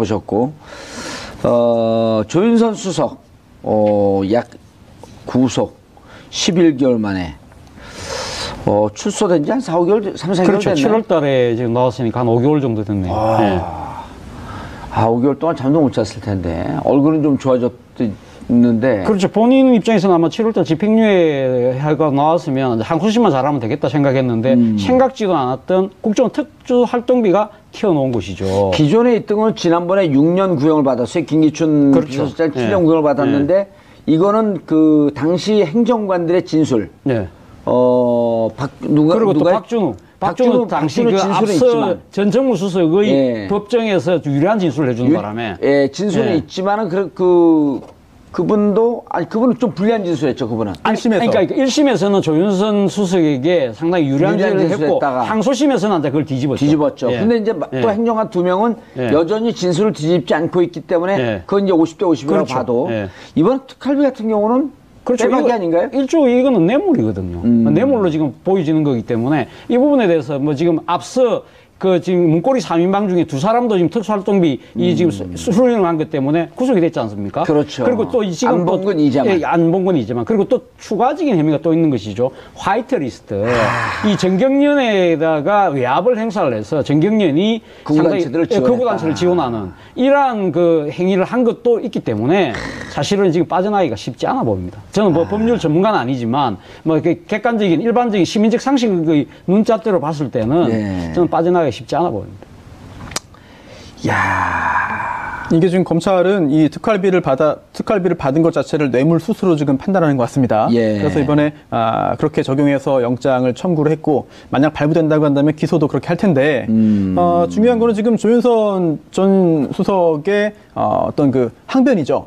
보셨고, 조윤선 수석, 약 구속 11개월 만에, 출소된 지 한 4, 5개월, 3, 4개월 그렇죠. 됐네. 7월 달에 지금 나왔으니까 한 5개월 정도 됐네요. 네. 5개월 동안 잠도 못 잤을 텐데, 얼굴은 좀 좋아졌는데. 그렇죠. 본인 입장에서는 아마 7월달 집행유예가 나왔으면 항소심만 잘하면 되겠다 생각했는데 생각지도 않았던 국정원 특수활동비가 튀어나온 것이죠. 기존에 있던 건 지난번에 6년 구형을 받았어요. 김기춘 그렇죠. 비서실장 7년 네. 구형을 받았는데 이거는 그 당시 행정관들의 진술. 네. 누가 또 박준우 당시 그 앞서 있지만. 전 정무수석의 예. 법정에서 유리한 진술을 해주는 바람에. 예, 진술은 예. 있지만은 그분도 그분은 좀 불리한 진술했죠. 그분은. 1심에서. 그러니까 1심에서는 조윤선 수석에게 상당히 유리한 진술을 했고 진술했다가 항소심에서는 그걸 뒤집었죠. 예. 근데 이제 또 행정관 2명은 여전히 진술을 뒤집지 않고 있기 때문에 그건 이제 50대 50이라고 그렇죠. 봐도 이번 특활비 같은 경우는 그렇죠. 빼박이 아닌가요? 일종의 이거는 뇌물이거든요. 뇌물로 지금 보여지는 거기 때문에 이 부분에 대해서 뭐 지금 앞서 그 지금 문고리 3인방 중에 2사람도 지금 특수활동비 이 지금 수령을 한 것 때문에 구속이 됐지 않습니까? 그렇죠. 그리고 또 지금 안 본 건 이자만. 예, 안 본 건 이자만. 그리고 또 추가적인 혐의가 또 있는 것이죠. 화이트 리스트. 이 정경련에다가 외압을 행사를 해서 정경련이 극우단체들을 극우단체를 지원하는 이러한 그 행위를 한 것도 있기 때문에 사실은 지금 빠져나가기가 쉽지 않아 보입니다. 저는 뭐 법률 전문가는 아니지만 뭐 이렇게 객관적인 일반적인 시민적 상식의 눈잣대로 봤을 때는 저는 빠져나가기 쉽지 않아 보입니다. 야, 이게 지금 검찰은 이 특활비를 받은 것 자체를 뇌물수수로 지금 판단하는 것 같습니다. 예. 그래서 이번에 그렇게 적용해서 영장을 청구를 했고 만약 발부된다고 한다면 기소도 그렇게 할 텐데 중요한 거는 지금 조윤선 전 수석의 어떤 그 항변이죠.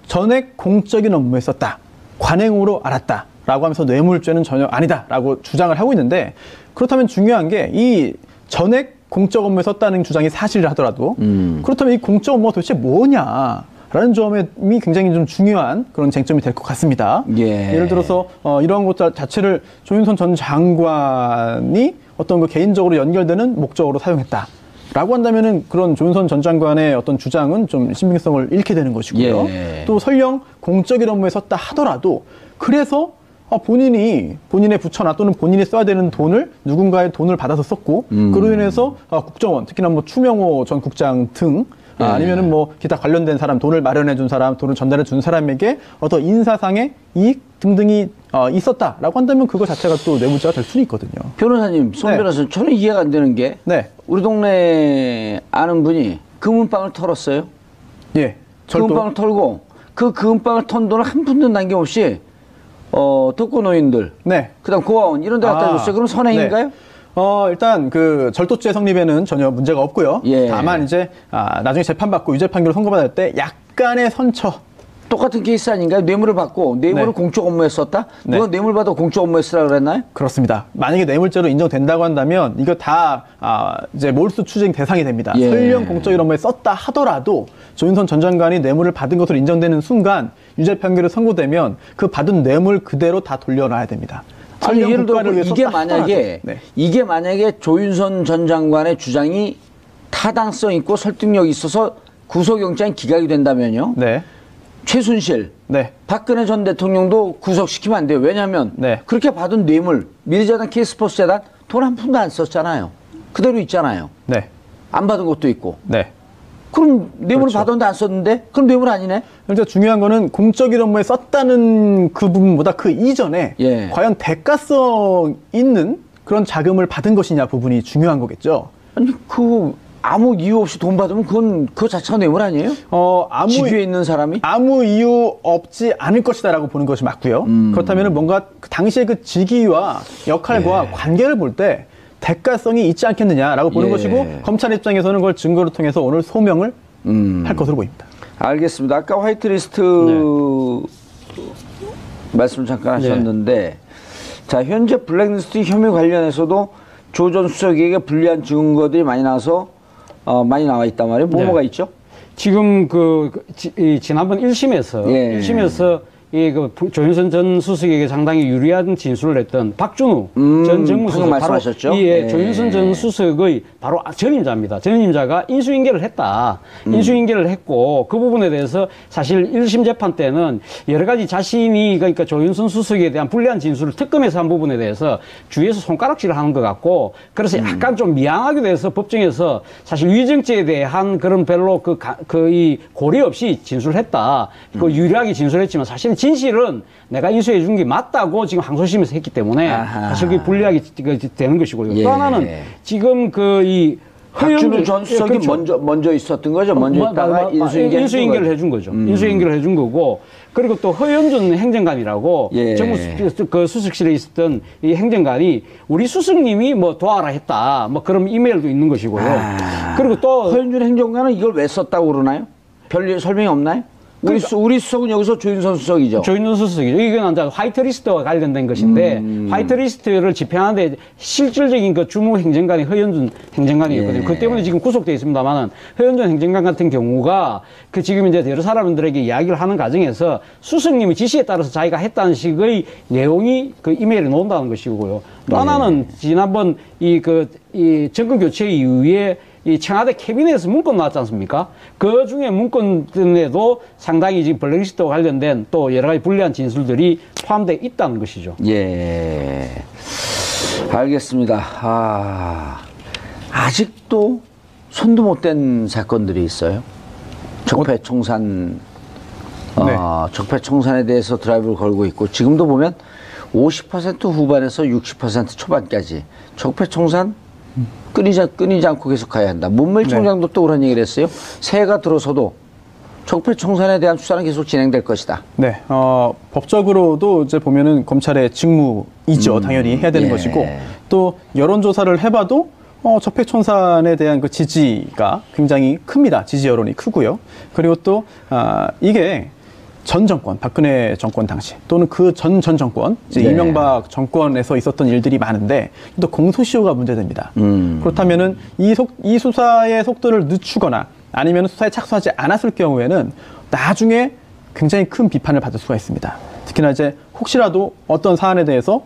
전액 공적인 업무에 썼다. 관행으로 알았다. 라고 하면서 뇌물죄는 전혀 아니다라고 주장을 하고 있는데 그렇다면 중요한 게 이 전액 공적 업무에 썼다는 주장이 사실이라 하더라도 그렇다면 이 공적 업무가 도대체 뭐냐라는 점이 굉장히 좀 중요한 그런 쟁점이 될 것 같습니다. 예를 들어서 이러한 것 자체를 조윤선 전 장관이 어떤 그 개인적으로 연결되는 목적으로 사용했다. 라고 한다면은 그런 조윤선 전 장관의 어떤 주장은 좀 신빙성을 잃게 되는 것이고요. 또 설령 공적인 업무에 썼다 하더라도 그래서 본인의 부처나 또는 본인이 써야 되는 돈을 누군가의 돈을 받아서 썼고 그로 인해서 국정원 특히나 뭐 추명호 전 국장 등 아니면은 뭐 기타 관련된 사람 돈을 마련해 준 사람 돈을 전달해 준 사람에게 어떤 인사상의 이익 등등이 있었다라고 한다면 그거 자체가 또 뇌물죄가 될 수는 있거든요. 변호사님, 송 변호사님, 저는 이해가 안 되는 게 우리 동네 아는 분이 금은방을 털었어요. 예. 금은방을 털고 그 금은방을 턴 돈을 한 푼도 남김없이 독거노인들, 그다음 고아원 이런 데 갖다 줬어요. 그럼 선행인가요? 일단 그 절도죄 성립에는 전혀 문제가 없고요. 다만 이제 나중에 재판받고 유죄 판결을 선고받을 때 약간의 선처. 똑같은 케이스 아닌가요? 뇌물을 받고 뇌물을 공적 업무에 썼다? 누가 뇌물 받아 공적 업무에 쓰라고 그랬나요? 그렇습니다. 만약에 뇌물죄로 인정된다고 한다면 이거 다 이제 몰수 추징 대상이 됩니다. 설령 공적인 업무에 썼다 하더라도 조윤선 전 장관이 뇌물을 받은 것으로 인정되는 순간 유죄 판결이 선고되면 그 받은 뇌물 그대로 다 돌려놔야 됩니다. 아니, 예를 들어 이게 만약에 조윤선 전 장관의 주장이 타당성 있고 설득력 있어서 구속영장이 기각이 된다면요. 최순실, 박근혜 전 대통령도 구속시키면 안 돼요. 왜냐하면 그렇게 받은 뇌물, 미래재단, K스포츠 재단 돈 한 푼도 안 썼잖아요. 그대로 있잖아요. 안 받은 것도 있고. 그럼 뇌물을 받았는데 안 썼는데? 그럼 뇌물 아니네? 그러니까 중요한 거는 공적인 업무에 썼다는 그 부분보다 그 이전에 과연 대가성 있는 그런 자금을 받은 것이냐 부분이 중요한 거겠죠. 아니 아무 이유 없이 돈 받으면 그거 자체가 뇌물 아니에요? 직위에 있는 사람이? 아무 이유 없지 않을 것이다라고 보는 것이 맞고요. 그렇다면 뭔가 그 당시의 그 직위와 역할과 관계를 볼 때 대가성이 있지 않겠느냐라고 보는 것이고 검찰 입장에서는 그걸 증거를 통해서 오늘 소명을 할 것으로 보입니다. 알겠습니다. 아까 화이트리스트 말씀 잠깐 하셨는데 자 현재 블랙리스트 혐의 관련해서도 조 전 수석에게 불리한 증거들이 많이 나와서 많이 나와 있단 말이에요. 뭐가 있죠? 지금 지난번 1심에서 조윤선 전 수석에게 상당히 유리한 진술을 했던 박준우 전 정무수석 말씀하셨죠? 바로 이 조윤선 전 수석의 바로 전임자입니다. 전임자가 인수인계를 했다. 인수인계를 했고 그 부분에 대해서 사실 1심 재판 때는 여러 가지 자신이 그러니까 조윤선 수석에 대한 불리한 진술을 특검에서 한 부분에 대해서 주위에서 손가락질을 하는 것 같고 그래서 약간 좀 미안하게 돼서 법정에서 사실 위증죄에 대한 그런 별로 이 고려 없이 진술을 했다. 그 유리하게 진술했지만 사실은 진실은 내가 인수해 준 게 맞다고 지금 항소심에서 했기 때문에 사실 그게 불리하게 되는 것이고요. 또 하나는 지금 박준우 전 수석이 그렇죠. 먼저 있었던 거죠. 먼저 있다가 인수인계를 해준 거죠. 인수인계를 해준 거고 그리고 또 허연준 행정관이라고 정부 그 수석실에 있었던 이 행정관이 우리 수석님이 뭐 도와라 했다. 뭐 그런 이메일도 있는 것이고요. 그리고 또 허연준 행정관은 이걸 왜 썼다고 그러나요? 별 설명이 없나요? 우리 수석은 여기서 조윤선 수석이죠. 조윤선 수석이죠. 이건 이제 화이트리스트와 관련된 것인데 화이트리스트를 집행하는데 실질적인 그 주무 행정관이 허연준 행정관이었거든요. 그 때문에 지금 구속되어 있습니다만은 허연준 행정관 같은 경우가 그 지금 이제 여러 사람들에게 이야기를 하는 과정에서 수석님의 지시에 따라서 자기가 했다는 식의 내용이 그 이메일에 나온다는 것이고요. 또 하나는 지난번 이 정권 교체 이후에 이 청와대 캐비넷에서 문건 나왔지 않습니까? 그 중에 문건에도 상당히 지금 블랙리스트와 관련된 또 여러 가지 불리한 진술들이 포함되어 있다는 것이죠. 예. 알겠습니다. 아직도 손도 못 댄 사건들이 있어요. 적폐청산, 적폐청산에 대해서 드라이브를 걸고 있고, 지금도 보면 50% 후반에서 60% 초반까지 적폐청산 끊이지 않고 계속 가야 한다. 문무일 총장도 또 그런 얘기를 했어요. 새해가 들어서도 적폐청산에 대한 수사는 계속 진행될 것이다. 네, 법적으로도 이제 보면은 검찰의 직무이죠. 당연히 해야 되는 것이고, 또 여론조사를 해봐도 적폐청산에 대한 그 지지가 굉장히 큽니다. 지지 여론이 크고요. 그리고 또 이게 전 정권, 박근혜 정권 당시 또는 그 전 정권, 이제 이명박 정권에서 있었던 일들이 많은데 또 공소시효가 문제됩니다. 그렇다면은 이 수사의 속도를 늦추거나 아니면 수사에 착수하지 않았을 경우에는 나중에 굉장히 큰 비판을 받을 수가 있습니다. 특히나 이제 혹시라도 어떤 사안에 대해서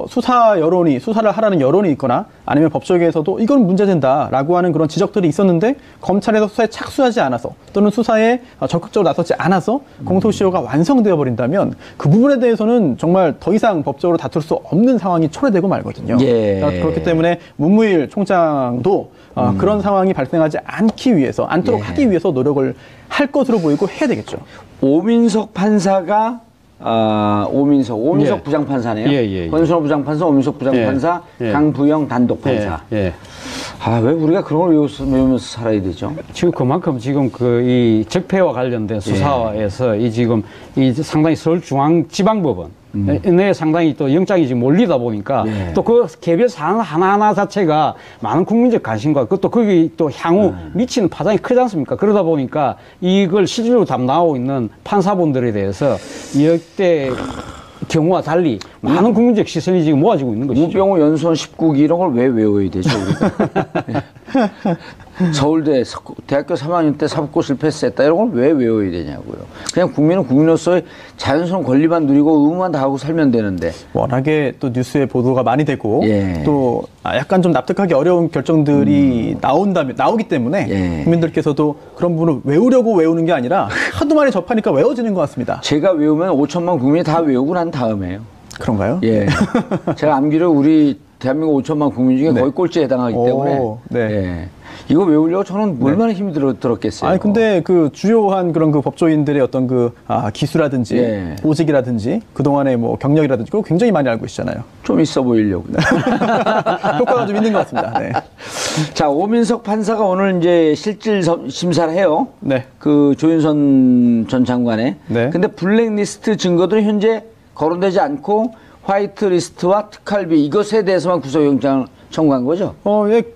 수사를 하라는 여론이 있거나 아니면 법조계에서도 이건 문제된다라고 하는 그런 지적들이 있었는데 검찰에서 수사에 착수하지 않아서 또는 수사에 적극적으로 나서지 않아서 공소시효가 완성되어 버린다면 그 부분에 대해서는 정말 더 이상 법적으로 다툴 수 없는 상황이 초래되고 말거든요. 그렇기 때문에 문무일 총장도 그런 상황이 발생하지 않도록 하기 위해서 노력을 할 것으로 보이고 해야 되겠죠. 오민석 판사가 오민석 부장판사네요. 권순호 부장판사, 오민석 부장판사, 강부영 단독판사. 왜 우리가 그런 걸 외우면서 살아야 되죠? 지금 그만큼 지금 이 적폐와 관련된 수사에서 지금 상당히 서울중앙지방법원 내 상당히 또 영장이 지금 몰리다 보니까 또 그 개별 사안 하나하나 자체가 많은 국민적 관심과 또 거기 또 향후 미치는 파장이 크지 않습니까? 그러다 보니까 이걸 실질적으로 담당하고 있는 판사분들에 대해서 역대 경우와 달리 많은 국민적 시선이 지금 모아지고 있는 것이죠. 우병우 연수원 19기 이런 걸 왜 외워야 되죠? 우리가? 서울대 대학교 3학년 때 사법고 실패했다 이런 걸 왜 외워야 되냐고요. 그냥 국민은 국민으로서의 자연스러운 권리만 누리고 의무만 다하고 살면 되는데. 워낙에 또 뉴스에 보도가 많이 되고 또 약간 좀 납득하기 어려운 결정들이 나오기 때문에 국민들께서도 그런 부분을 외우려고 외우는 게 아니라 하도 많이 접하니까 외워지는 것 같습니다. 제가 외우면 5천만 국민이 다 외우고 난 다음에요. 그런가요? 제가 암기를 우리 대한민국 5천만 국민 중에 거의 꼴찌에 해당하기 때문에 이거 외우려고 저는 얼마나 힘이 들었겠어요. 아니 근데 그 주요한 그런 그 법조인들의 어떤 기수라든지 보직이라든지 그동안의 뭐 경력이라든지 그거 굉장히 많이 알고 계시잖아요. 좀 있어 보이려고. 효과가 좀 있는 것 같습니다. 자, 오민석 판사가 오늘 이제 실질 심사를 해요. 그 조윤선 전 장관의. 근데 블랙리스트 증거들은 현재 거론되지 않고 화이트리스트와 특활비 이것에 대해서만 구속영장을 청구한 거죠?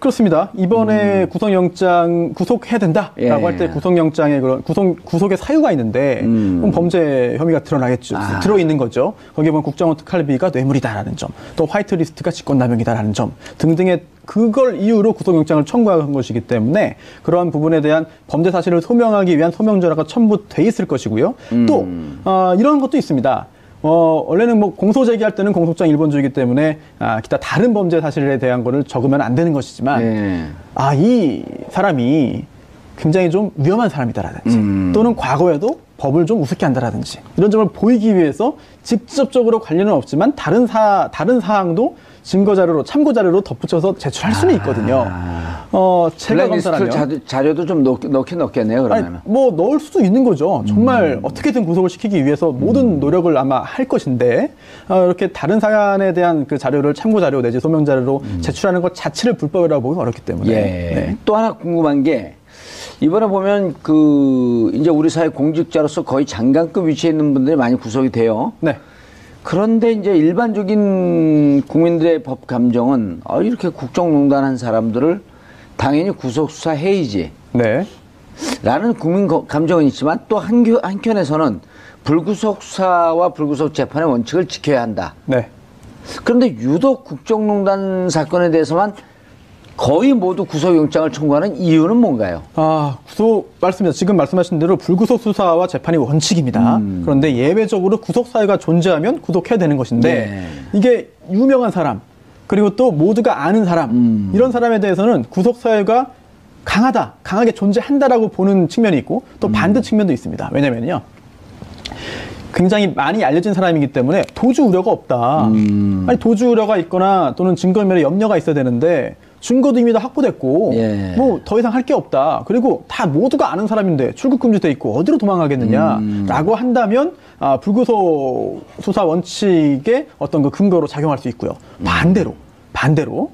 그렇습니다. 이번에 구속해야 된다라고 할 때 구속영장에 그런 구속의 사유가 있는데 그럼 범죄 혐의가 드러나겠죠. 들어있는 거죠. 거기에 보면 국정원 특활비가 뇌물이다라는 점, 또 화이트리스트가 직권남용이다라는 점 등등의 그걸 이유로 구속영장을 청구한 것이기 때문에 그러한 부분에 대한 범죄 사실을 소명하기 위한 소명전화가 첨부돼 있을 것이고요. 또 이런 것도 있습니다. 원래는 뭐 공소 제기할 때는 공소장 일본주의이기 때문에 기타 다른 범죄 사실에 대한 거를 적으면 안 되는 것이지만 이 사람이 굉장히 좀 위험한 사람이다라든지 또는 과거에도 법을 좀 우습게 한다라든지 이런 점을 보이기 위해서 직접적으로 관련은 없지만 다른 사항도 증거 자료로 참고 자료로 덧붙여서 제출할 수는 있거든요. 제가 검사라면 자료도 좀 넣긴 넣겠네요. 그러면 뭐 넣을 수도 있는 거죠. 정말 어떻게든 구속을 시키기 위해서 모든 노력을 아마 할 것인데 이렇게 다른 사안에 대한 그 자료를 참고 자료 내지 소명 자료로 제출하는 것 자체를 불법이라고 보기 어렵기 때문에 네. 또 하나 궁금한 게 이번에 보면 이제 우리 사회 공직자로서 거의 장관급 위치에 있는 분들이 많이 구속이 돼요. 네. 그런데 이제 일반적인 국민들의 법 감정은 이렇게 국정농단 한 사람들을 당연히 구속수사해야지. 네. 라는 국민 감정은 있지만 또 한켠에서는 불구속 수사와 불구속 재판의 원칙을 지켜야 한다. 네. 그런데 유독 국정농단 사건에 대해서만 거의 모두 구속영장을 청구하는 이유는 뭔가요? 맞습니다. 지금 말씀하신 대로 불구속 수사와 재판이 원칙입니다. 그런데 예외적으로 구속 사유가 존재하면 구속해야 되는 것인데 이게 유명한 사람 그리고 또 모두가 아는 사람 이런 사람에 대해서는 구속 사유가 강하게 존재한다라고 보는 측면이 있고 또 반대 측면도 있습니다. 왜냐면요. 굉장히 많이 알려진 사람이기 때문에 도주 우려가 없다. 아니 도주 우려가 있거나 또는 증거인멸에 염려가 있어야 되는데 증거도 이미 다 확보됐고 뭐 더 이상 할 게 없다. 그리고 다 모두가 아는 사람인데 출국 금지돼 있고 어디로 도망가겠느냐라고 한다면 불구속 수사 원칙의 어떤 그 근거로 작용할 수 있고요. 반대로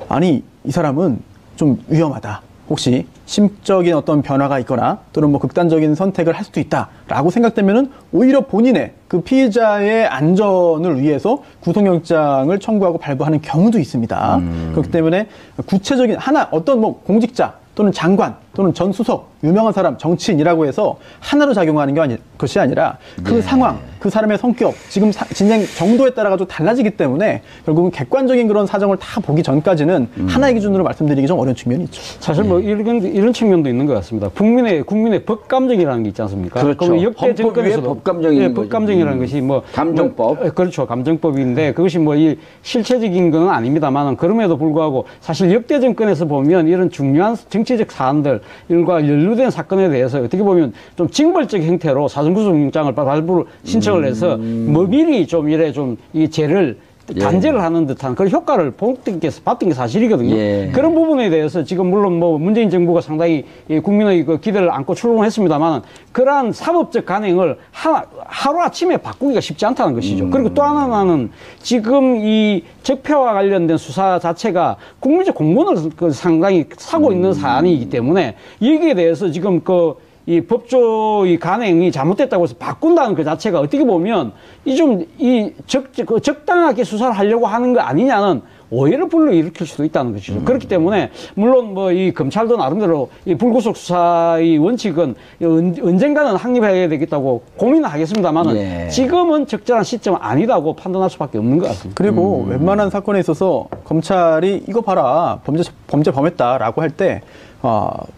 아니 이 사람은 좀 위험하다. 혹시 심적인 어떤 변화가 있거나 또는 뭐 극단적인 선택을 할 수도 있다라고 생각되면은 오히려 본인의 그 피해자의 안전을 위해서 구속영장을 청구하고 발부하는 경우도 있습니다. 그렇기 때문에 구체적인 어떤 뭐 공직자 또는 장관 또는 전 수석 유명한 사람 정치인이라고 해서 하나로 작용하는 것이 아니라 그 상황 그 사람의 성격 지금 진행 정도에 따라 가지고 달라지기 때문에 결국은 객관적인 그런 사정을 다 보기 전까지는 하나의 기준으로 말씀드리기 좀 어려운 측면이 있죠. 사실 뭐 이런 측면도 있는 것 같습니다. 국민의 법 감정이라는 게 있지 않습니까? 그렇죠. 역대 정권에서도 법 감정인 법 감정이라는 것이 뭐 감정법. 그렇죠. 감정법인데 그것이 뭐 이 실체적인 건 아닙니다만 그럼에도 불구하고 사실 역대 정권에서 보면 이런 중요한 정치적 사안들 일과 연루된 사건에 대해서 어떻게 보면 좀 징벌적 형태로 사전구속영장을 발부를 신청을 해서 뭐 미리 좀 이래 좀 이 죄를 단죄를 하는 듯한 그런 효과를 봤던 게 사실이거든요. 그런 부분에 대해서 지금 물론 뭐 문재인 정부가 상당히 국민의 그 기대를 안고 출범했습니다만 그러한 사법적 간행을 하루아침에 바꾸기가 쉽지 않다는 것이죠. 그리고 또 하나는 지금 이 적폐와 관련된 수사 자체가 국민적 공분을 상당히 사고 있는 사안이기 때문에 여기에 대해서 지금 이 법조의 간행이 잘못됐다고 해서 바꾼다는 그 자체가 어떻게 보면 적당하게 수사를 하려고 하는 거 아니냐는 오해를 불러일으킬 수도 있다는 것이죠. 그렇기 때문에 물론 뭐 이 검찰도 나름대로 이 불구속 수사의 원칙은 언젠가는 확립해야 되겠다고 고민은 하겠습니다만은 지금은 적절한 시점은 아니다고 판단할 수밖에 없는 것 같습니다. 그리고 웬만한 사건에 있어서 검찰이 이거 봐라 범죄 범했다라고 할 때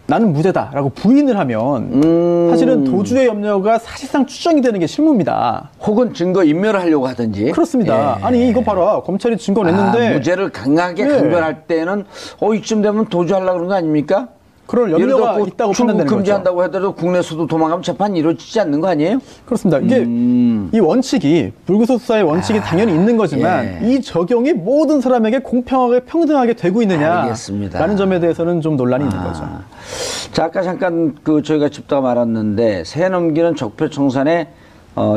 나는 무죄다라고 부인을 하면 사실은 도주의 염려가 사실상 추정이 되는 게 실무입니다. 혹은 증거 인멸을 하려고 하든지. 그렇습니다. 아니 이거 봐라 검찰이 증거 냈는데 무죄를 강하게 강변할 때는 이쯤 되면 도주하려고 그런 거 아닙니까? 그럴 염려가 있다고 판단되는 거죠. 금지한다고 하더라도 국내에서도 도망가면 재판이 이루어지지 않는 거 아니에요? 그렇습니다. 이게 이 원칙이 불구속 수사의 원칙이 당연히 있는 거지만 이 적용이 모든 사람에게 공평하게 평등하게 되고 있느냐라는 점에 대해서는 좀 논란이 있는 거죠. 자, 아까 잠깐 저희가 짚다가 말았는데 새해 넘기는 적폐청산에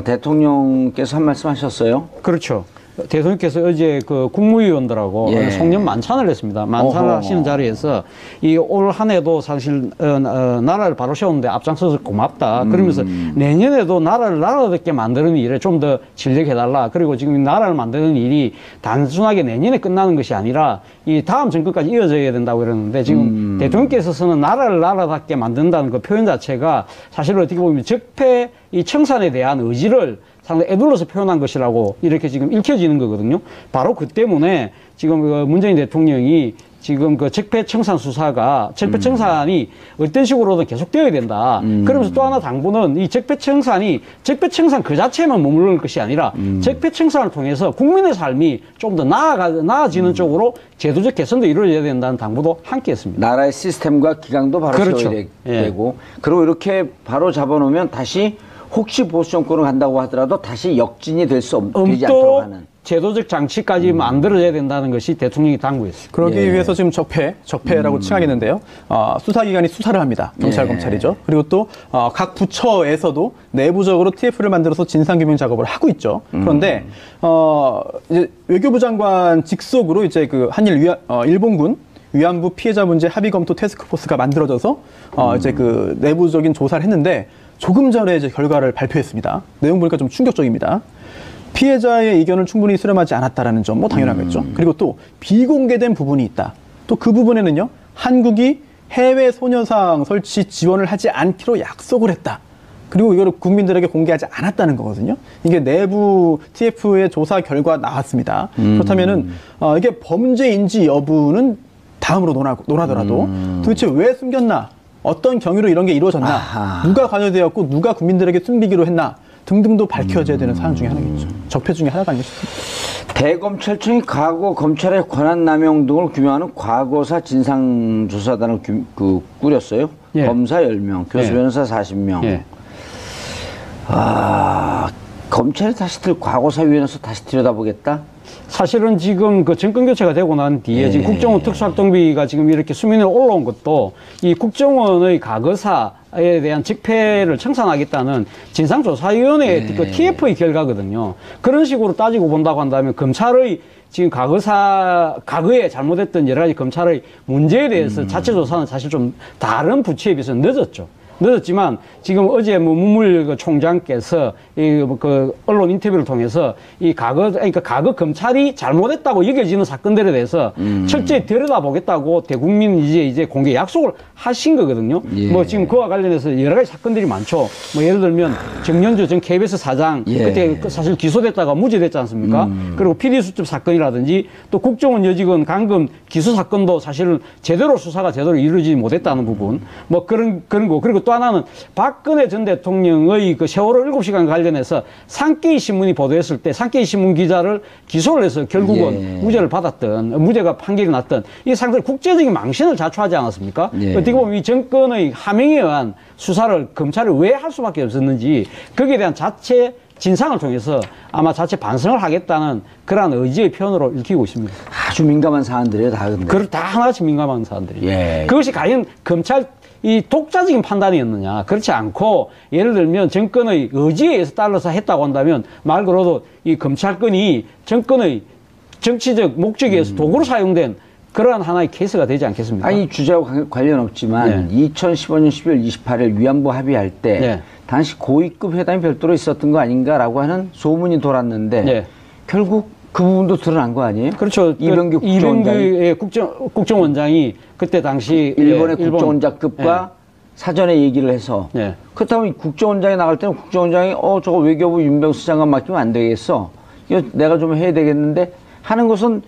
대통령께서 한 말씀 하셨어요? 그렇죠. 대통령께서 어제 그 국무위원들하고 송년 만찬을 했습니다. 만찬을 하시는 자리에서 이 올 한 해도 사실 나라를 바로 세우는데 앞장서서 고맙다. 그러면서 내년에도 나라를 나라답게 만드는 일에 좀 더 진력해달라. 그리고 지금 나라를 만드는 일이 단순하게 내년에 끝나는 것이 아니라 이 다음 정권까지 이어져야 된다고 그러는데 지금 대통령께서는 나라를 나라답게 만든다는 그 표현 자체가 사실 어떻게 보면 적폐 이 청산에 대한 의지를 상당히 애둘러서 표현한 것이라고 이렇게 지금 읽혀지는 거거든요. 바로 그 때문에 지금 문재인 대통령이 지금 그 적폐청산 수사가 적폐청산이 어떤 식으로든 계속되어야 된다. 그러면서 또 하나 당부는 이 적폐청산이 적폐청산 그 자체만 머무를 것이 아니라 적폐청산을 통해서 국민의 삶이 좀 더 나아지는 쪽으로 제도적 개선도 이루어져야 된다는 당부도 함께 했습니다. 나라의 시스템과 기강도 바로 그렇죠. 세워야 되고 그리고 이렇게 바로 잡아놓으면 다시 혹시 보수 정권을 간다고 하더라도 다시 역진이 되지 않도록 하는 제도적 장치까지 만들어야 된다는 것이 대통령이 당부했습니다. 그러기 위해서 지금 적폐라고 칭하겠는데요. 수사기관이 수사를 합니다. 경찰, 검찰이죠. 그리고 또 각 부처에서도 내부적으로 TF를 만들어서 진상규명 작업을 하고 있죠. 그런데 이제 외교부 장관 직속으로 이제 그 한일 일본군 위안부 피해자 문제 합의 검토 태스크포스가 만들어져서 이제 그 내부적인 조사를 했는데 조금 전에 이제 결과를 발표했습니다. 내용 보니까 좀 충격적입니다. 피해자의 의견을 충분히 수렴하지 않았다라는 점, 뭐 당연하겠죠. 그리고 또 비공개된 부분이 있다. 또 그 부분에는요, 한국이 해외 소녀상 설치 지원을 하지 않기로 약속을 했다. 그리고 이거를 국민들에게 공개하지 않았다는 거거든요. 이게 내부 TF의 조사 결과 나왔습니다. 그렇다면은 이게 범죄인지 여부는 다음으로 논하더라도 도대체 왜 숨겼나? 어떤 경위로 이런 게 이루어졌나? 아하. 누가 관여되었고 누가 국민들에게 숨기기로 했나? 등등도 밝혀져야 되는 사안 중에 하나겠죠. 적폐 중에 하나가 아닌가 싶습니다. 대검찰청이 과거 검찰의 권한남용 등을 규명하는 과거사 진상조사단을 꾸렸어요. 예. 검사 10명, 교수 변호사 40명. 예. 검찰이 과거사위원회에서 다시 들여다보겠다? 사실은 지금 그 정권 교체가 되고 난 뒤에 지금 국정원 특수활동비가 지금 이렇게 수면에 올라온 것도 이 국정원의 과거사에 대한 적폐를 청산하겠다는 진상조사위원회의 그 TF의 결과거든요. 그런 식으로 따지고 본다고 한다면 검찰의 지금 과거에 잘못했던 여러 가지 검찰의 문제에 대해서 자체 조사는 사실 좀 다른 부처에 비해서 늦었지만 지금 어제 문물 총장께서 그 언론 인터뷰를 통해서 그러니까 과거 검찰이 잘못했다고 여겨지는 사건들에 대해서 철저히 들여다보겠다고 대국민 이제 공개 약속을 하신 거거든요. 예. 뭐 지금 그와 관련해서 여러 가지 사건들이 많죠. 뭐 예를 들면 정년주 전 KBS 사장 그때 사실 기소됐다가 무죄됐지 않습니까? 그리고 PD수첩 사건이라든지 또 국정원 여직원 감금 기소 사건도 사실은 수사가 제대로 이루어지지 못했다는 부분 뭐 그런 거 그리고 또 하나는 박근혜 전 대통령의 그 세월호 7시간 관련해서 산케이 신문이 보도했을 때 산케이 신문 기자를 기소를 해서 결국은 무죄를 받았던 무죄가 판결이 났던 이 상당히 국제적인 망신을 자초하지 않았습니까? 어떻게 보면 이 정권의 하명에 의한 수사를 검찰이 왜 할 수밖에 없었는지 거기에 대한 자체 진상을 통해서 아마 자체 반성을 하겠다는 그러한 의지의 표현으로 읽히고 있습니다. 아주 민감한 사안들이에요, 다 근데. 다 하나씩 민감한 사안들이에요. 예. 그것이 과연 검찰 이 독자적인 판단이었느냐. 그렇지 않고 예를 들면 정권의 의지에 의해서 따라서 했다고 한다면 말 그대로 이 검찰권이 정권의 정치적 목적에 의해서 도구로 사용된 그러한 하나의 케이스가 되지 않겠습니까? 아니 주제와 관련 없지만 2015년 12월 28일 위안부 합의할 때 당시 고위급 회담이 별도로 있었던 거 아닌가라고 하는 소문이 돌았는데 결국 그 부분도 드러난 거 아니에요? 그렇죠. 이병규 국정원장이 그때 당시 일본의 국정원장급과 사전에 얘기를 해서 그렇다면 국정원장이 나갈 때는 국정원장이 저거 외교부 윤병수 장관 맡기면 안 되겠어. 이거 내가 좀 해야 되겠는데 하는 것은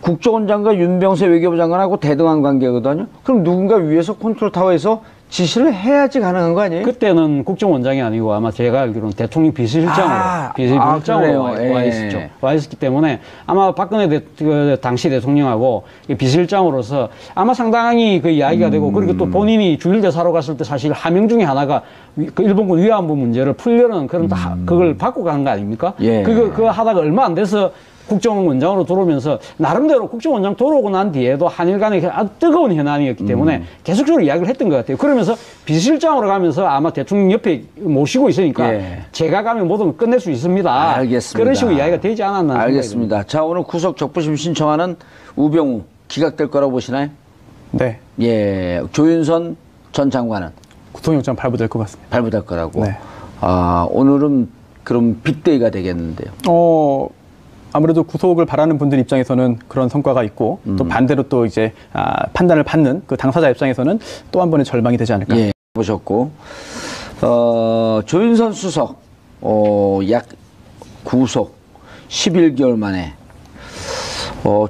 국정원장과 윤병수 외교부 장관하고 대등한 관계거든요. 그럼 누군가 위에서 컨트롤 타워에서 지시를 해야지 가능한 거 아니에요? 그때는 국정원장이 아니고 아마 제가 알기로는 대통령 비서실장으로 와 있었기 때문에 아마 박근혜 당시 대통령하고 비서실장으로서 아마 상당히 그 이야기가 되고 그리고 또 본인이 주일대사로 갔을 때 사실 하명 중에 하나가 그 일본군 위안부 문제를 풀려는 그런 그걸 받고 가는 거 아닙니까? 그거 하다가 얼마 안 돼서 국정원장으로 들어오면서 나름대로 국정원장 들어오고 난 뒤에도 한일 간의 아주 뜨거운 현안이었기 때문에 계속적으로 이야기를 했던 것 같아요. 그러면서 비서실장으로 가면서 아마 대통령 옆에 모시고 있으니까 제가 가면 모든 걸 끝낼 수 있습니다. 알겠습니다. 그런 식으로 이야기가 되지 않았나. 알겠습니다. 자, 오늘 구속 적부심 신청하는 우병우 기각될 거라고 보시나요? 네. 예, 조윤선 전 장관은 구속영장 발부될 것 같습니다. 발부될 거라고. 네. 오늘은 그럼 빅데이가 되겠는데요. 아무래도 구속을 바라는 분들 입장에서는 그런 성과가 있고 또 반대로 또 이제 판단을 받는 그 당사자 입장에서는 또 한 번의 절망이 되지 않을까. 예, 보셨고 조윤선 수석 약 구속 11개월 만에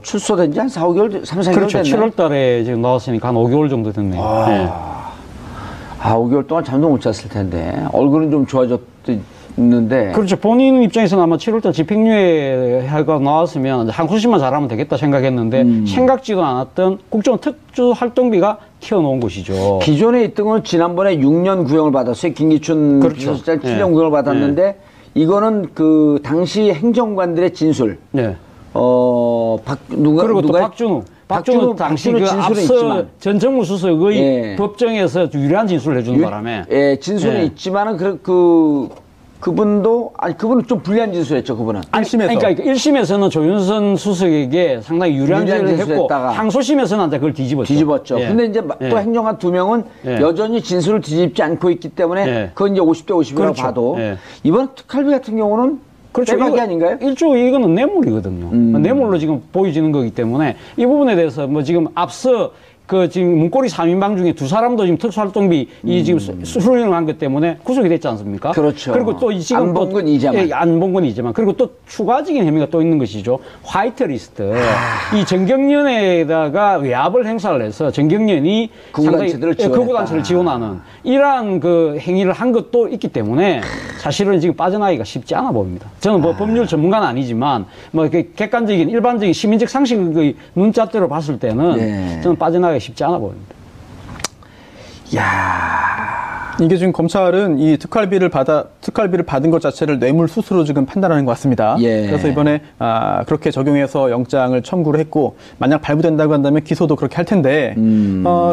출소된 지 한 4, 5개월, 3, 4개월 그렇죠. 됐네. 7월 달에 지금 나왔으니까 한 5개월 정도 됐네요. 네. 5개월 동안 잠도 못 잤을 텐데. 얼굴은 좀 좋아졌는데. 그렇죠. 본인 입장에서는 아마 7월달 집행유예가 나왔으면 항소심만 잘하면 되겠다 생각했는데 생각지도 않았던 국정원 특수활동비가 튀어나온 것이죠. 기존에 있던 건 지난번에 6년 구형을 받았어요. 김기춘 그렇죠. 비서실장 7년 구형을 받았는데 이거는 그 당시 행정관들의 진술. 네. 누가 또 박준우 당시 그 앞서 있지만. 전 정무수석의 법정에서 유리한 진술을 해주는 바람에. 진술은 있지만은 그분도 그분은 좀 불리한 진술했죠. 그분은. 1심에서. 그러니까 1심에서는 조윤선 수석에게 상당히 유리한 진술을 했고 항소심에서는 이제 그걸 뒤집었죠. 근데 이제 또 행정관 2명은 여전히 진술을 뒤집지 않고 있기 때문에 그건 이제 50대 50이라고 그렇죠. 봐도 이번 특활비 같은 경우는 그렇죠. 빼박이 아닌가요? 이거는 뇌물이거든요. 뇌물로 지금 보여지는 거기 때문에 이 부분에 대해서 뭐 지금 앞서 지금 문고리 3인방 중에 2사람도 지금 특수활동비 지금 수령을 한 것 때문에 구속이 됐지 않습니까? 그렇죠. 그리고 또 지금 안 본 건 이제만. 안 본 건 이제만. 그리고 또 추가적인 혐의가 또 있는 것이죠. 화이트리스트. 이 정경련에다가 외압을 행사를 해서 정경련이 극우단체를 지원하는 이러한 그 행위를 한 것도 있기 때문에 사실은 지금 빠져나가기가 쉽지 않아 보입니다. 저는 뭐 법률 전문가는 아니지만 뭐 객관적인 일반적인 시민적 상식의 눈잣대로 봤을 때는 저는 빠져나가기 쉽지 않아 보입니다. 야, 이게 지금 검찰은 이 특활비를 받은 것 자체를 뇌물수수로 지금 판단하는 것 같습니다. 그래서 이번에 그렇게 적용해서 영장을 청구를 했고 만약 발부된다고 한다면 기소도 그렇게 할 텐데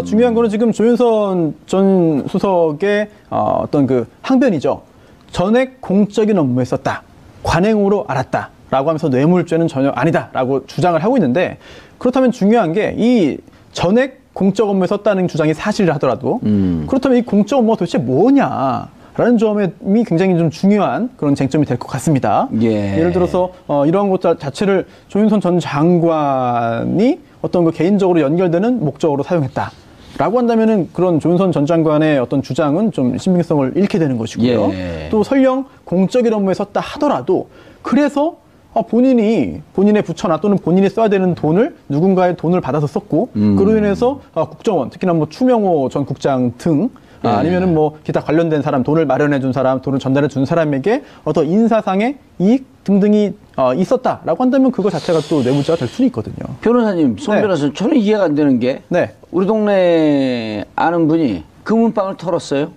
중요한 거는 지금 조윤선 전 수석의 어떤 그 항변이죠. 전액 공적인 업무에 썼다. 관행으로 알았다. 라고 하면서 뇌물죄는 전혀 아니다라고 주장을 하고 있는데 그렇다면 중요한 게 이 전액 공적 업무에 썼다는 주장이 사실이라 하더라도 그렇다면 이 공적 업무가 도대체 뭐냐라는 점이 굉장히 좀 중요한 그런 쟁점이 될 것 같습니다. 예를 들어서 이러한 것 자체를 조윤선 전 장관이 어떤 그 개인적으로 연결되는 목적으로 사용했다. 라고 한다면은 그런 조윤선 전 장관의 어떤 주장은 좀 신빙성을 잃게 되는 것이고요. 또 설령 공적인 업무에 썼다 하더라도 그래서 본인의 부처나 또는 본인이 써야 되는 돈을 누군가의 돈을 받아서 썼고 그로 인해서 국정원 특히나 뭐 추명호 전 국장 등 아니면은 뭐 기타 관련된 사람 돈을 마련해 준 사람 돈을 전달해 준 사람에게 어떤 인사상의 이익 등등이 있었다라고 한다면 그거 자체가 또 뇌물죄가 될 수는 있거든요. 변호사님, 손 변호사님, 저는 이해가 안 되는 게 우리 동네 아는 분이 금은방을 털었어요.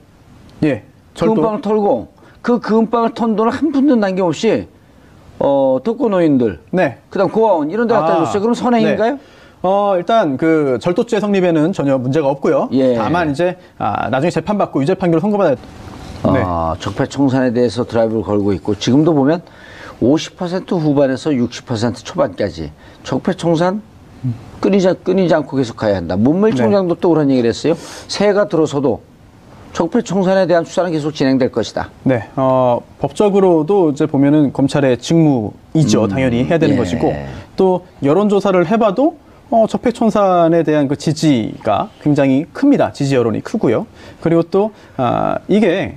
금은방을 털고 그 금은방을 턴 돈을 한 푼도 남김없이 독거노인들, 그다음 고아원 이런 데 갖다 줬어요. 그럼 선행인가요? 일단 그 절도죄 성립에는 전혀 문제가 없고요. 다만 이제 나중에 재판받고 유죄 판결을 선고받아야 적폐청산에 대해서 드라이브를 걸고 있고 지금도 보면 50% 후반에서 60% 초반까지 적폐청산 끊이지 않고 계속 가야 한다. 문무일 총장도 또 그런 얘기를 했어요. 새해가 들어서도 적폐청산에 대한 수사는 계속 진행될 것이다. 법적으로도 이제 보면은 검찰의 직무이죠. 당연히 해야 되는 것이고 또 여론조사를 해봐도 적폐청산에 대한 그 지지가 굉장히 큽니다. 지지 여론이 크고요. 그리고 또 이게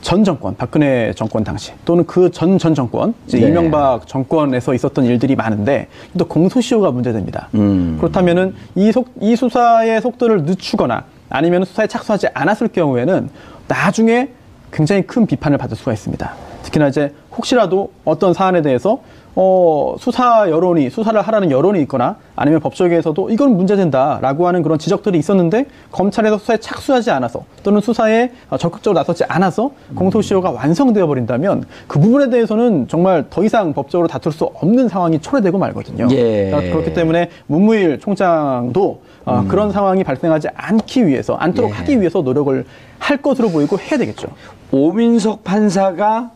전 정권, 박근혜 정권 당시 또는 그 전 정권, 이제 이명박 정권에서 있었던 일들이 많은데 또 공소시효가 문제됩니다. 그렇다면은 이 수사의 속도를 늦추거나 아니면 수사에 착수하지 않았을 경우에는 나중에 굉장히 큰 비판을 받을 수가 있습니다. 특히나 이제 혹시라도 어떤 사안에 대해서 수사를 하라는 여론이 있거나 아니면 법조계에서도 이건 문제된다라고 하는 그런 지적들이 있었는데 검찰에서 수사에 착수하지 않아서 또는 수사에 적극적으로 나서지 않아서 공소시효가 완성되어 버린다면 그 부분에 대해서는 정말 더 이상 법적으로 다툴 수 없는 상황이 초래되고 말거든요. 그렇기 때문에 문무일 총장도 그런 상황이 발생하지 않도록 하기 위해서 노력을 할 것으로 보이고 해야 되겠죠. 오민석 판사가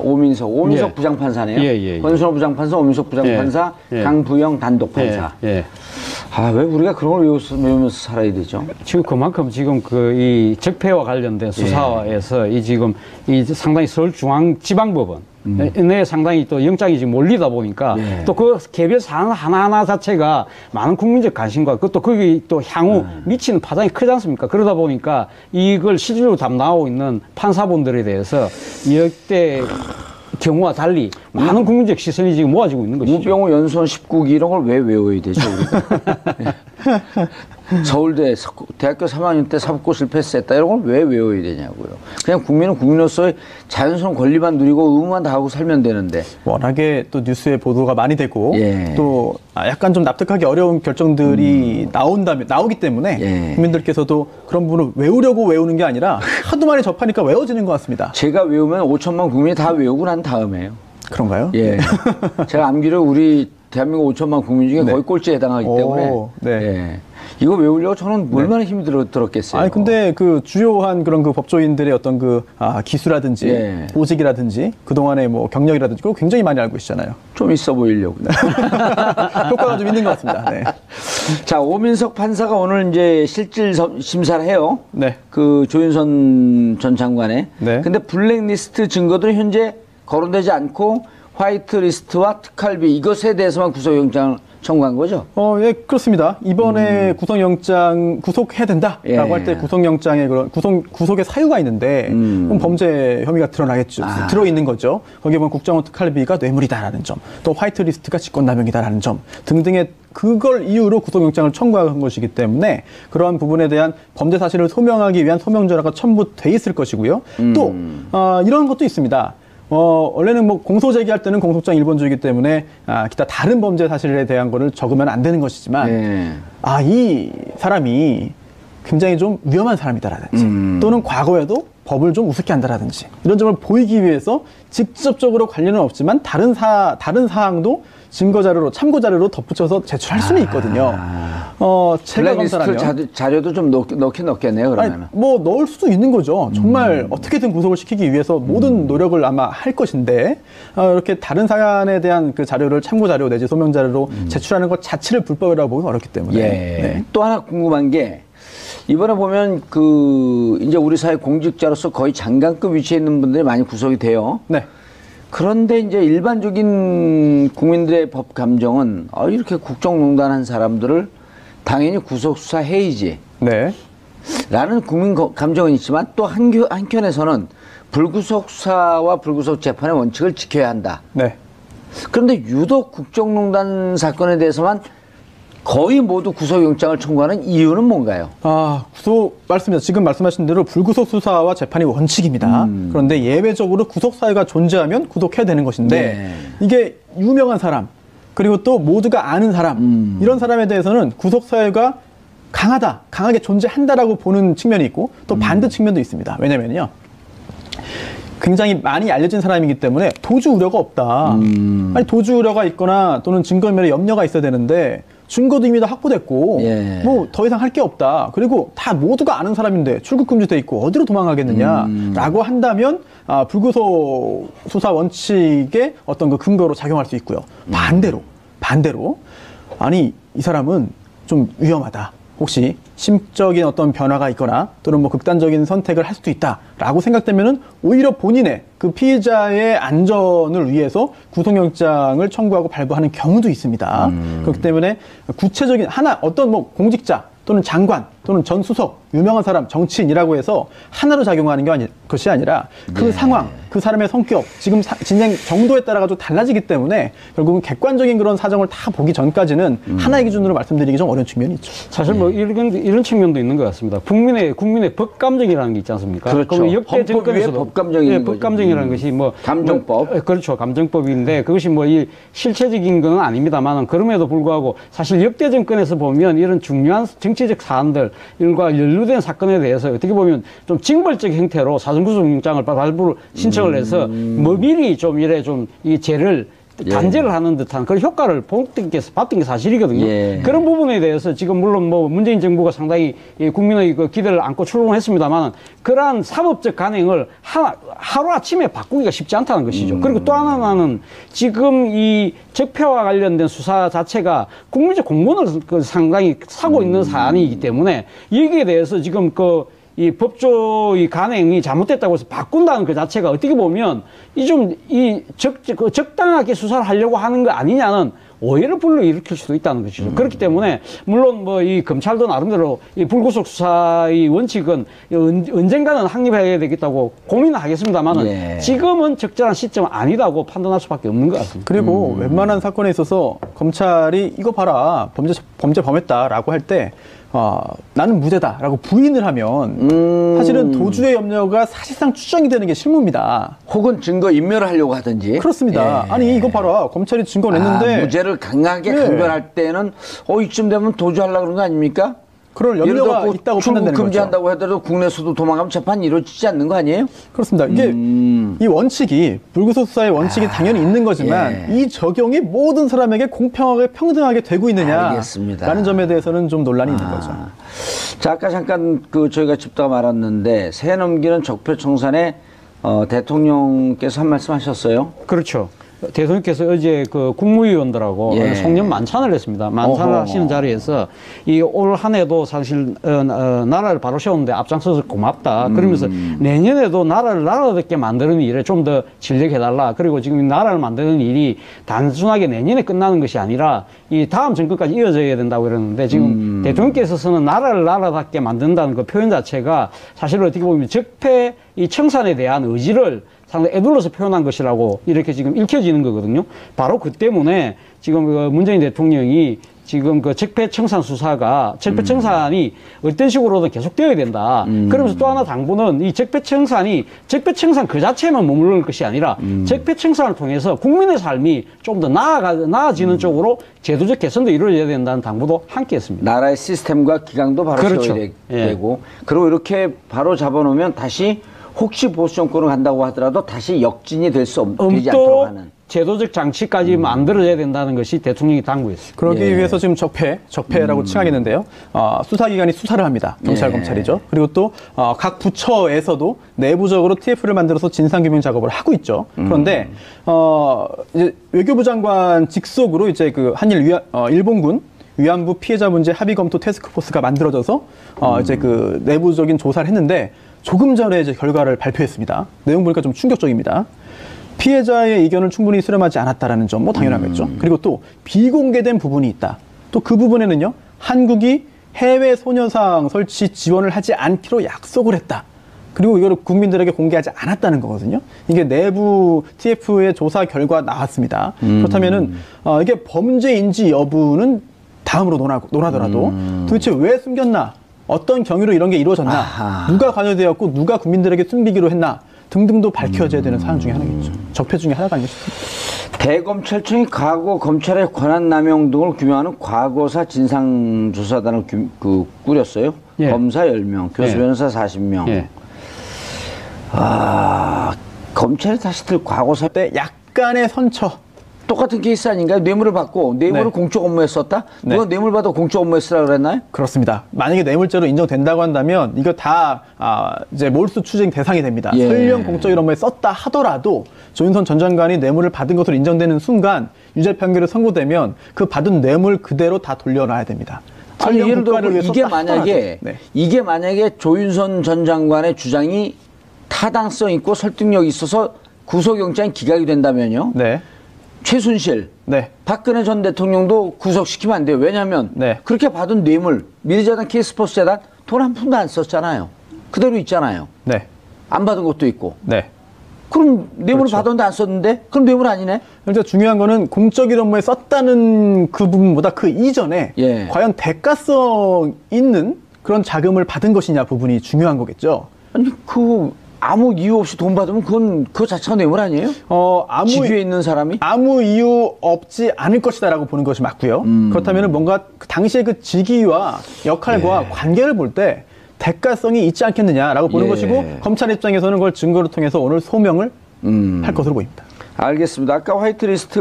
오민석 부장판사네요. 권순호 부장판사, 오민석 부장판사, 강부영 단독판사. 왜 우리가 그런 걸 외우면서 살아야 되죠? 지금 그만큼 지금 이 적폐와 관련된 수사에서 지금 상당히 서울중앙지방법원 내 상당히 또 영장이 지금 몰리다 보니까 또 그 개별 사안 하나하나 자체가 많은 국민적 관심과 그것도 거기 또 향후 미치는 파장이 크지 않습니까? 그러다 보니까 이걸 실질적으로 담당하고 있는 판사분들에 대해서 역대 경우와 달리 많은 국민적 시선이 지금 모아지고 있는 것이죠. 우병우 연수원 19기 이런 걸 왜 외워야 되죠, 우리가? 서울대 대학교 3학년 때 사법고시를 패스했다 이런 걸 왜 외워야 되냐고요. 그냥 국민은 국민으로서의 자연스러운 권리만 누리고 의무만 다하고 살면 되는데. 워낙에 또 뉴스에 보도가 많이 되고 예. 또 약간 좀 납득하기 어려운 결정들이 나오기 때문에 예. 국민들께서도 그런 부분을 외우려고 외우는 게 아니라 하도 많이 접하니까 외워지는 것 같습니다. 제가 외우면 5천만 국민이 다 외우고 난 다음에요. 그런가요? 예. 제가 암기를 우리 대한민국 5천만 국민 중에 거의 꼴찌에 해당하기 때문에. 네. 예. 이거 외우려고 저는 얼마나 힘이 들었겠어요. 아니, 근데 그 주요한 그런 그 법조인들의 어떤 그 기수라든지 예. 보직이라든지 그동안의 뭐 경력이라든지 그거 굉장히 많이 알고 계시잖아요. 좀 있어 보이려고. 효과가 좀 있는 것 같습니다. 네. 자, 오민석 판사가 오늘 이제 실질 심사를 해요. 네. 그 조윤선 전 장관의. 네. 근데 블랙리스트 증거들은 현재 거론되지 않고 화이트리스트와 특활비 이것에 대해서만 구속영장을 청구한 거죠? 예, 그렇습니다. 이번에 구속영장 구속해야 된다라고 예. 할 때 구속영장에 그런 구속의 사유가 있는데 그럼 범죄 혐의가 드러나겠죠. 들어있는 거죠. 거기에 보면 국정원 특활비가 뇌물이다라는 점, 또 화이트리스트가 직권남용이다라는 점 등등의 그걸 이유로 구속영장을 청구한 것이기 때문에 그러한 부분에 대한 범죄 사실을 소명하기 위한 소명전화가 첨부돼 있을 것이고요. 또 이런 것도 있습니다. 원래는 뭐 공소 제기할 때는 공소장 일본주의이기 때문에 기타 다른 범죄 사실에 대한 거를 적으면 안 되는 것이지만 이 사람이 굉장히 좀 위험한 사람이다라든지 또는 과거에도 법을 좀 우습게 한다라든지 이런 점을 보이기 위해서 직접적으로 관련은 없지만 다른 사항도 증거 자료로 참고 자료로 덧붙여서 제출할 수는 있거든요. 제가 검사라면 자료도 좀 넣긴 넣겠네요. 그러면 뭐 넣을 수도 있는 거죠. 정말 어떻게든 구속을 시키기 위해서 모든 노력을 아마 할 것인데 이렇게 다른 사안에 대한 그 자료를 참고 자료 내지 소명 자료로 제출하는 것 자체를 불법이라고 보기 어렵기 때문에. 예. 네. 또 하나 궁금한 게 이번에 보면 그 이제 우리 사회 공직자로서 거의 장관급 위치에 있는 분들이 많이 구속이 돼요. 네. 그런데 이제 일반적인 국민들의 법 감정은 이렇게 국정농단한 사람들을 당연히 구속수사 해야지. 네. 라는 국민 감정은 있지만 또 한켠에서는 불구속 수사와 불구속 재판의 원칙을 지켜야 한다. 네. 그런데 유독 국정농단 사건에 대해서만 거의 모두 구속영장을 청구하는 이유는 뭔가요? 맞습니다. 지금 말씀하신 대로 불구속 수사와 재판이 원칙입니다. 그런데 예외적으로 구속 사유가 존재하면 구속해야 되는 것인데 이게 유명한 사람 그리고 또 모두가 아는 사람 이런 사람에 대해서는 구속 사유가 강하게 존재한다라고 보는 측면이 있고 또 반대 측면도 있습니다. 왜냐면요. 굉장히 많이 알려진 사람이기 때문에 도주 우려가 없다. 아니 도주 우려가 있거나 또는 증거인멸에 염려가 있어야 되는데 증거도 이미 다 확보됐고 뭐 더 이상 할 게 없다. 그리고 다 모두가 아는 사람인데 출국 금지돼 있고 어디로 도망가겠느냐라고 한다면 불구속 수사 원칙의 어떤 그 근거로 작용할 수 있고요. 반대로 아니 이 사람은 좀 위험하다. 혹시 심적인 어떤 변화가 있거나 또는 뭐 극단적인 선택을 할 수도 있다라고 생각되면은 오히려 본인의 그 피의자의 안전을 위해서 구속영장을 청구하고 발부하는 경우도 있습니다. 그렇기 때문에 구체적인 어떤 뭐 공직자 또는 장관 또는 전 수석 유명한 사람 정치인이라고 해서 하나로 작용하는 것이 아니라 그 상황 그 사람의 성격 지금 진행 정도에 따라 가지고 달라지기 때문에 결국은 객관적인 그런 사정을 다 보기 전까지는 하나의 기준으로 말씀드리기 좀 어려운 측면이 있죠. 사실 뭐 이런 측면도 있는 것 같습니다. 국민의 법감정이라는 게 있지 않습니까? 그렇죠. 역대 정권에서도 법감정인 법감정이라는 것이 뭐 감정법 그렇죠. 감정법인데 그것이 뭐 이 실체적인 건 아닙니다만 그럼에도 불구하고 사실 역대 정권에서 보면 이런 중요한 정치적 사안들과 연루된 사건에 대해서 어떻게 보면 좀 징벌적 형태로 사전구속영장을 발부를 신청을 해서 뭐 미리 좀 이래 좀 이 죄를 단죄를 하는 듯한 그런 효과를 봤던 게 사실이거든요. 그런 부분에 대해서 지금 물론 뭐 문재인 정부가 상당히 국민의 그 기대를 안고 출범했습니다만 그러한 사법적 간행을 하루아침에 바꾸기가 쉽지 않다는 것이죠. 그리고 또 하나는 지금 이 적폐와 관련된 수사 자체가 국민적 공분을 상당히 사고 있는 사안이기 때문에 여기에 대해서 지금 이 법조의 간행이 잘못됐다고 해서 바꾼다는 그 자체가 어떻게 보면 적당하게 수사를 하려고 하는 거 아니냐는 오해를 불러일으킬 수도 있다는 것이죠. 그렇기 때문에 물론 뭐 이 검찰도 나름대로 이 불구속 수사의 원칙은 언젠가는 확립해야 되겠다고 고민은 하겠습니다만은 예. 지금은 적절한 시점은 아니라고 판단할 수밖에 없는 것 같습니다. 그리고 웬만한 사건에 있어서 검찰이 이거 봐라 범죄 범했다라고 할 때 나는 무죄다라고 부인을 하면 사실은 도주의 염려가 사실상 추정이 되는 게 실무입니다. 혹은 증거 인멸을 하려고 하든지. 그렇습니다. 예. 아니 이거 봐라 검찰이 증거 냈는데 무죄를 강하게 예. 강변할 때는 이쯤 되면 도주하려고 그런 거 아닙니까? 그럴 염려가 있다고 판단되는 거죠. 금지한다고 하더라도 국내에서도 도망가면 재판이 이루어지지 않는 거 아니에요? 그렇습니다. 이게 이 원칙이 불구속 수사의 원칙이 당연히 있는 거지만 예. 이 적용이 모든 사람에게 공평하게 평등하게 되고 있느냐 알겠습니다. 라는 점에 대해서는 좀 논란이 있는 거죠. 자, 아까 잠깐 저희가 짚다가 말았는데 새해 넘기는 적폐청산에 대통령께서 한 말씀 하셨어요. 그렇죠. 대통령께서 어제 그 국무위원들하고 예. 송년 만찬을 했습니다. 만찬을 하시는 자리에서 이 올 한 해도 사실 나라를 바로 세우는데 앞장서서 고맙다. 그러면서 내년에도 나라를 나라답게 만드는 일에 좀 더 진력해달라. 그리고 지금 나라를 만드는 일이 단순하게 내년에 끝나는 것이 아니라 이 다음 정권까지 이어져야 된다고 그러는데 지금 대통령께서는 나라를 나라답게 만든다는 그 표현 자체가 사실 어떻게 보면 적폐 이 청산에 대한 의지를 상당히 애둘러서 표현한 것이라고 이렇게 지금 읽혀지는 거거든요. 바로 그 때문에 지금 문재인 대통령이 지금 그 적폐청산 수사가 적폐청산이 어떤 식으로든 계속되어야 된다. 그러면서 또 하나 당부는 이 적폐청산이 적폐청산 그 자체만 머무를 것이 아니라 적폐청산을 통해서 국민의 삶이 좀 더 나아지는 쪽으로 제도적 개선도 이루어져야 된다는 당부도 함께 했습니다. 나라의 시스템과 기강도 바로 그렇죠. 세워야 예. 되고 그리고 이렇게 바로 잡아놓으면 다시 혹시 보수 정권을 간다고 하더라도 다시 역진이 되지 않도록 하는 제도적 장치까지 만들어야 된다는 것이 대통령이 당부했습니다. 그러기 예. 위해서 지금 적폐라고 칭하겠는데요. 수사기관이 수사를 합니다. 경찰, 예. 검찰이죠. 그리고 또 각 부처에서도 내부적으로 TF를 만들어서 진상규명 작업을 하고 있죠. 그런데 이제 외교부 장관 직속으로 이제 그 한일 일본군 위안부 피해자 문제 합의 검토 태스크포스가 만들어져서 이제 그 내부적인 조사를 했는데 조금 전에 이제 결과를 발표했습니다. 내용 보니까 좀 충격적입니다. 피해자의 의견을 충분히 수렴하지 않았다라는 점, 뭐 당연하겠죠. 그리고 또 비공개된 부분이 있다. 또 그 부분에는요, 한국이 해외 소녀상 설치 지원을 하지 않기로 약속을 했다. 그리고 이거를 국민들에게 공개하지 않았다는 거거든요. 이게 내부 TF의 조사 결과 나왔습니다. 그렇다면은 이게 범죄인지 여부는 다음으로 논하더라도 도대체 왜 숨겼나? 어떤 경위로 이런 게 이루어졌나? 아하. 누가 관여되었고 누가 국민들에게 숨기기로 했나? 등등도 밝혀져야 되는 사항 중에 하나겠죠. 적폐 중에 하나가 아닌가 싶습니다. 대검찰청이 과거 검찰의 권한남용 등을 규명하는 과거사 진상조사단을 꾸렸어요. 예. 검사 10명, 교수 예. 변호사 40명. 예. 검찰이 다시 들 과거사 때 약간의 선처. 똑같은 케이스 아닌가요? 뇌물을 받고 뇌물을 네. 공적 업무에 썼다? 네. 누가 뇌물 받아 공적 업무에 쓰라 그랬나요? 그렇습니다. 만약에 뇌물죄로 인정된다고 한다면 이거 다 이제 몰수 추징 대상이 됩니다. 예. 설령 공적인 업무에 썼다 하더라도 조윤선 전 장관이 뇌물을 받은 것으로 인정되는 순간 유죄 판결이 선고되면 그 받은 뇌물 그대로 다 돌려놔야 됩니다. 아니, 설령 예를 들어 국가를 위해 이게 썼다 만약에 하더라도. 네. 이게 만약에 조윤선 전 장관의 주장이 타당성 있고 설득력이 있어서 구속영장이 기각이 된다면요. 네. 최순실, 네. 박근혜 전 대통령도 구속시키면 안 돼요. 왜냐하면 네. 그렇게 받은 뇌물, 미래재단, K스포츠 재단 돈 한 푼도 안 썼잖아요. 그대로 있잖아요. 네. 안 받은 것도 있고. 네. 그럼 뇌물을 그렇죠. 받았는데 안 썼는데? 그럼 뇌물 아니네? 그러니까 중요한 거는 공적인 업무에 썼다는 그 부분보다 그 이전에 예. 과연 과연 대가성 있는 그런 자금을 받은 것이냐 부분이 중요한 거겠죠. 아니, 아무 이유 없이 돈 받으면 그거 자체가 뇌물 아니에요? 직위에 있는 사람이? 아무 이유 없지 않을 것이다라고 보는 것이 맞고요. 그렇다면 뭔가 그 당시의 그 직위와 역할과 관계를 볼 때 대가성이 있지 않겠느냐라고 보는 것이고 검찰 입장에서는 그걸 증거를 통해서 오늘 소명을 할 것으로 보입니다. 알겠습니다. 아까 화이트리스트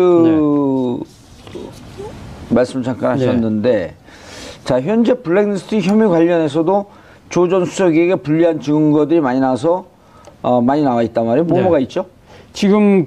말씀 잠깐 하셨는데 자, 현재 블랙리스트 혐의 관련해서도 조 전 수석에게 불리한 증거들이 많이 나와서 많이 나와 있단 말이에요. 뭐가 있죠? 지금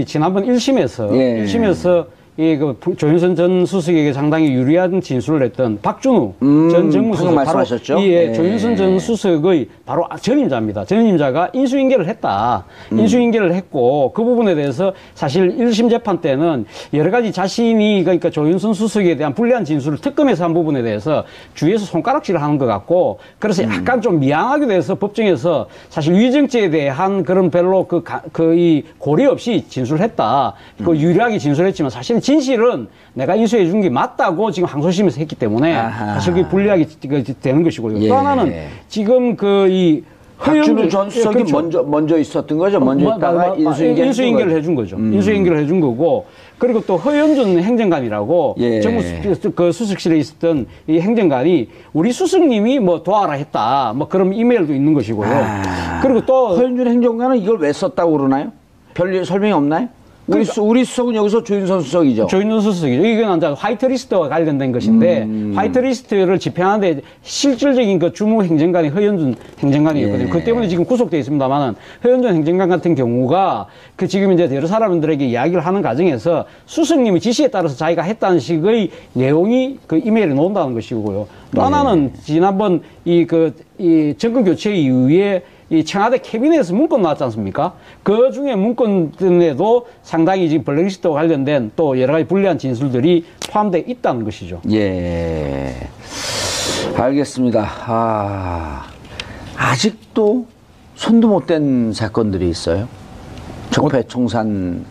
지난번 1심에서 그 조윤선 전 수석에게 상당히 유리한 진술을 했던 박준우 전 정무수석 말씀하셨죠? 바로 예, 조윤선 전 수석의 바로 전임자입니다. 전임자가 인수인계를 했다. 인수인계를 했고 그 부분에 대해서 사실 1심 재판 때는 여러 가지 자신이 그러니까 조윤선 수석에 대한 불리한 진술을 특검에서 한 부분에 대해서 주위에서 손가락질을 하는 것 같고 그래서 약간 좀 미안하게 돼서 법정에서 사실 위증죄에 대한 그런 별로 이 고려 없이 진술을 했다. 그 유리하게 진술했지만 사실은 진실은 내가 인수해 준 게 맞다고 지금 항소심에서 했기 때문에 사실 그게 불리하게 되는 것이고요. 예. 또 하나는 지금 박준우 전 수석이 그렇죠. 먼저 있었던 거죠. 먼저 있다가 인수인계를 해준 거죠. 인수인계를 해준 거고 그리고 또 허연준 행정관이라고 예. 정부 그 수석실에 있었던 이 행정관이 우리 수석님이 뭐 도와라 했다. 뭐 그런 이메일도 있는 것이고요. 그리고 또 허연준 행정관은 이걸 왜 썼다고 그러나요? 별 설명이 없나요? 우리 수석은 여기서 조윤선 수석이죠. 조윤선 수석이죠. 이건 이제 화이트리스트와 관련된 것인데 화이트리스트를 집행하는데 실질적인 그 주무 행정관이 허연준 행정관이었거든요. 예. 그 때문에 지금 구속되어 있습니다만은 허연준 행정관 같은 경우가 그 지금 이제 여러 사람들에게 이야기를 하는 과정에서 수석님의 지시에 따라서 자기가 했다는 식의 내용이 그 이메일에 나온다는 것이고요. 또 하나는 지난번 이 정권 교체 이후에 이 청와대 캐비넷에서 문건 나왔지 않습니까? 그 중에 문건에도 상당히 지금 블랙리스트와 관련된 또 여러 가지 불리한 진술들이 포함되어 있다는 것이죠. 예. 알겠습니다. 아직도 손도 못 댄 사건들이 있어요. 적폐청산